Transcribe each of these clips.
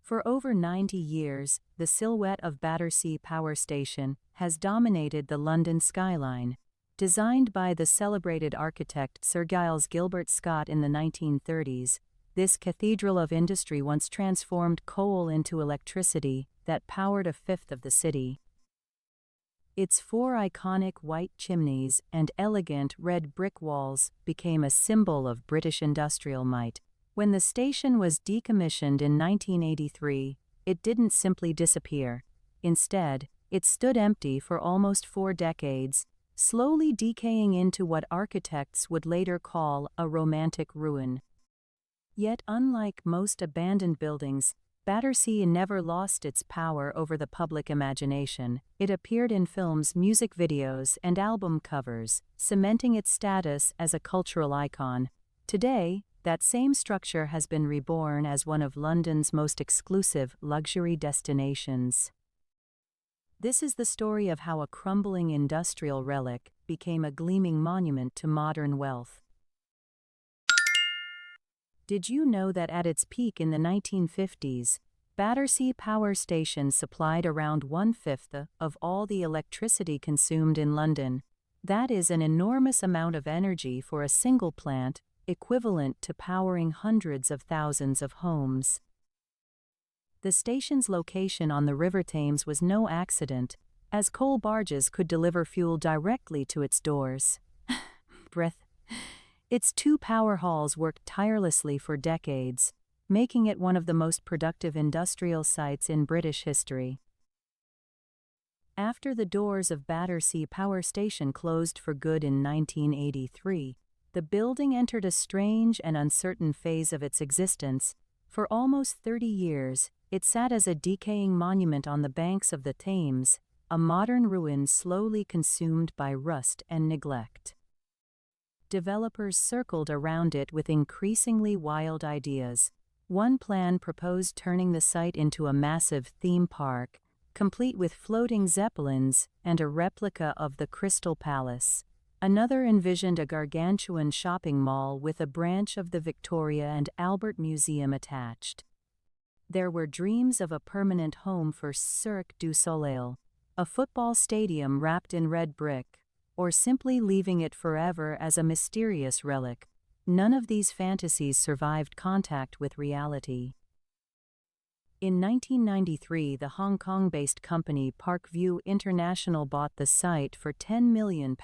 For over 90 years, the silhouette of Battersea Power Station has dominated the London skyline. Designed by the celebrated architect Sir Giles Gilbert Scott in the 1930s, this cathedral of industry once transformed coal into electricity that powered a fifth of the city. Its four iconic white chimneys and elegant red brick walls became a symbol of British industrial might. When the station was decommissioned in 1983, it didn't simply disappear. Instead, it stood empty for almost 4 decades, slowly decaying into what architects would later call a romantic ruin. Yet unlike most abandoned buildings, Battersea never lost its power over the public imagination. It appeared in films, music videos, and album covers, cementing its status as a cultural icon. Today, that same structure has been reborn as one of London's most exclusive luxury destinations. This is the story of how a crumbling industrial relic became a gleaming monument to modern wealth. Did you know that at its peak in the 1950s, Battersea Power Station supplied around 1/5 of all the electricity consumed in London? That is an enormous amount of energy for a single plant, equivalent to powering hundreds of thousands of homes. The station's location on the River Thames was no accident, as coal barges could deliver fuel directly to its doors. Its 2 power halls worked tirelessly for decades, making it one of the most productive industrial sites in British history. After the doors of Battersea Power Station closed for good in 1983, the building entered a strange and uncertain phase of its existence. For almost 30 years, it sat as a decaying monument on the banks of the Thames, a modern ruin slowly consumed by rust and neglect. Developers circled around it with increasingly wild ideas. One plan proposed turning the site into a massive theme park, complete with floating zeppelins and a replica of the Crystal Palace. Another envisioned a gargantuan shopping mall with a branch of the Victoria and Albert Museum attached. There were dreams of a permanent home for Cirque du Soleil, a football stadium wrapped in red brick, or simply leaving it forever as a mysterious relic. None of these fantasies survived contact with reality. In 1993, the Hong Kong-based company Parkview International bought the site for £10 million,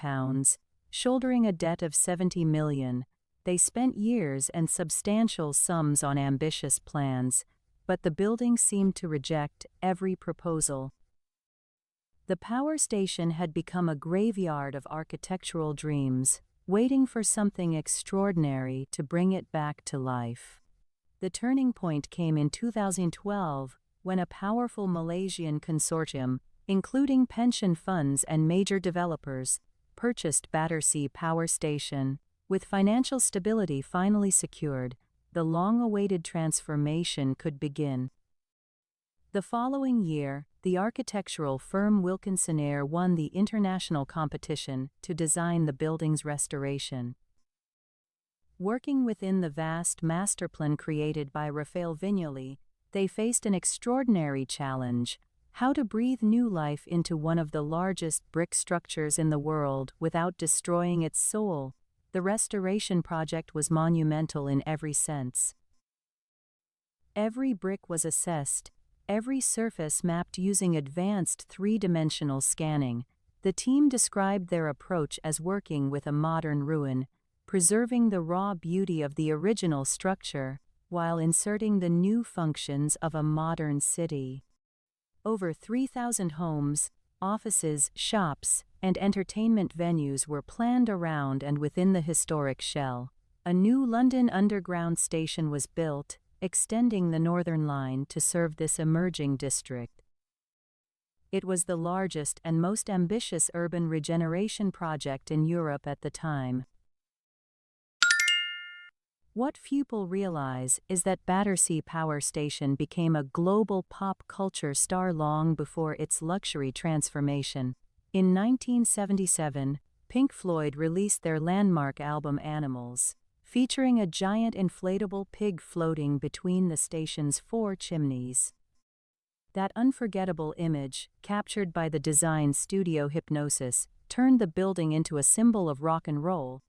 shouldering a debt of $70 million. They spent years and substantial sums on ambitious plans, but the building seemed to reject every proposal. The power station had become a graveyard of architectural dreams, waiting for something extraordinary to bring it back to life. The turning point came in 2012, when a powerful Malaysian consortium, including pension funds and major developers, purchased Battersea Power Station. With financial stability finally secured, the long-awaited transformation could begin. The following year, the architectural firm Wilkinson won the international competition to design the building's restoration. Working within the vast masterplan created by Rafael Viñoly, they faced an extraordinary challenge: how to breathe new life into one of the largest brick structures in the world without destroying its soul. The restoration project was monumental in every sense. Every brick was assessed, every surface mapped using advanced 3-dimensional scanning. The team described their approach as working with a modern ruin, preserving the raw beauty of the original structure while inserting the new functions of a modern city. Over 3,000 homes, offices, shops, and entertainment venues were planned around and within the historic shell. A new London Underground station was built, extending the Northern Line to serve this emerging district. It was the largest and most ambitious urban regeneration project in Europe at the time. What few people realize is that Battersea Power Station became a global pop culture star long before its luxury transformation. In 1977, Pink Floyd released their landmark album Animals, featuring a giant inflatable pig floating between the station's 4 chimneys. That unforgettable image, captured by the design studio Hypnosis, turned the building into a symbol of rock and roll.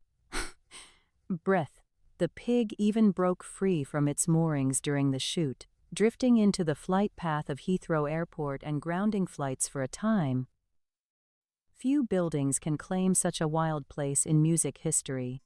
Breath. The pig even broke free from its moorings during the shoot, drifting into the flight path of Heathrow Airport and grounding flights for a time. Few buildings can claim such a wild place in music history.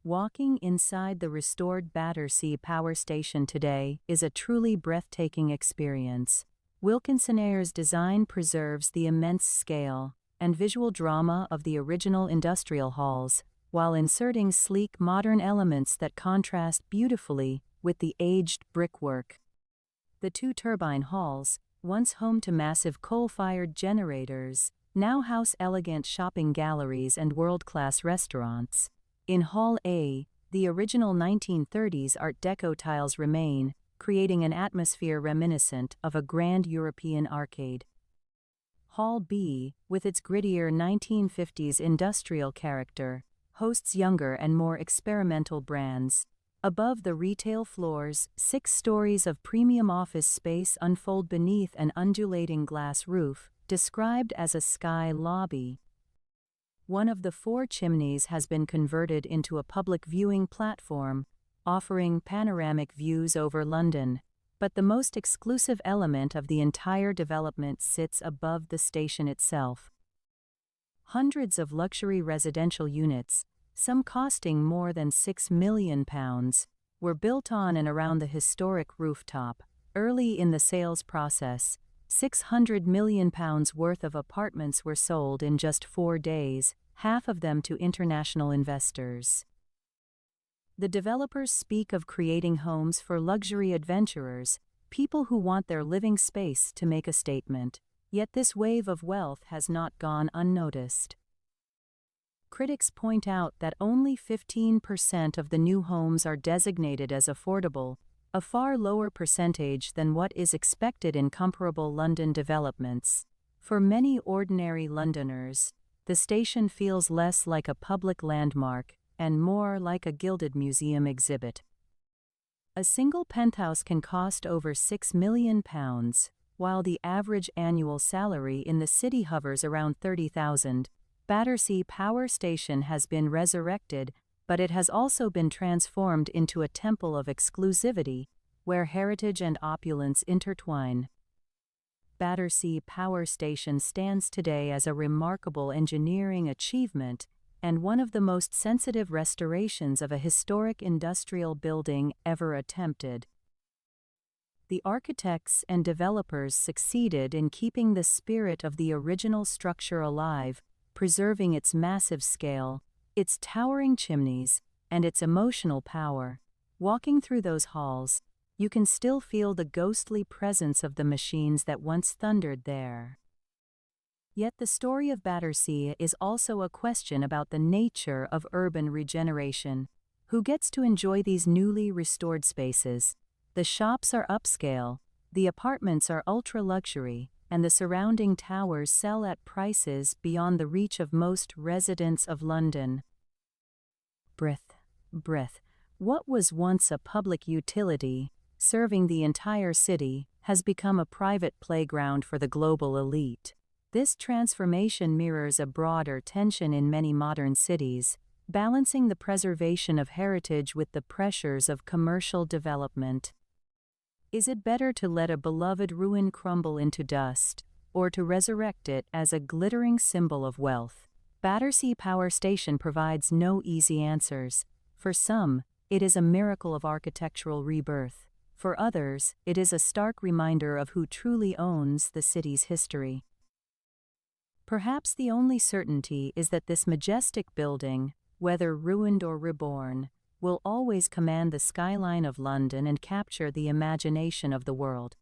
Walking inside the restored Battersea Power Station today is a truly breathtaking experience. Wilkinson Eyre's design preserves the immense scale and visual drama of the original industrial halls, while inserting sleek modern elements that contrast beautifully with the aged brickwork. The two turbine halls, once home to massive coal-fired generators, now house elegant shopping galleries and world-class restaurants. In Hall A, the original 1930s Art Deco tiles remain, creating an atmosphere reminiscent of a grand European arcade. Hall B, with its grittier 1950s industrial character, hosts younger and more experimental brands. Above the retail floors, 6 stories of premium office space unfold beneath an undulating glass roof, described as a sky lobby. One of the 4 chimneys has been converted into a public viewing platform, offering panoramic views over London, but the most exclusive element of the entire development sits above the station itself. Hundreds of luxury residential units, some costing more than £6 million, were built on and around the historic rooftop. Early in the sales process, £600 million worth of apartments were sold in just 4 days, half of them to international investors. The developers speak of creating homes for luxury adventurers, people who want their living space to make a statement. Yet this wave of wealth has not gone unnoticed. Critics point out that only 15% of the new homes are designated as affordable, a far lower percentage than what is expected in comparable London developments. For many ordinary Londoners, the station feels less like a public landmark and more like a gilded museum exhibit. A single penthouse can cost over £6 million, while the average annual salary in the city hovers around £30,000. Battersea Power Station has been resurrected, but it has also been transformed into a temple of exclusivity, where heritage and opulence intertwine. Battersea Power Station stands today as a remarkable engineering achievement and one of the most sensitive restorations of a historic industrial building ever attempted. The architects and developers succeeded in keeping the spirit of the original structure alive, preserving its massive scale, its towering chimneys, and its emotional power. Walking through those halls, you can still feel the ghostly presence of the machines that once thundered there. Yet the story of Battersea is also a question about the nature of urban regeneration. Who gets to enjoy these newly restored spaces? The shops are upscale, the apartments are ultra-luxury, and the surrounding towers sell at prices beyond the reach of most residents of London. Breath. What was once a public utility, serving the entire city, has become a private playground for the global elite. This transformation mirrors a broader tension in many modern cities, balancing the preservation of heritage with the pressures of commercial development. Is it better to let a beloved ruin crumble into dust, or to resurrect it as a glittering symbol of wealth? Battersea Power Station provides no easy answers. For some, it is a miracle of architectural rebirth. For others, it is a stark reminder of who truly owns the city's history. Perhaps the only certainty is that this majestic building, whether ruined or reborn, will always command the skyline of London and capture the imagination of the world.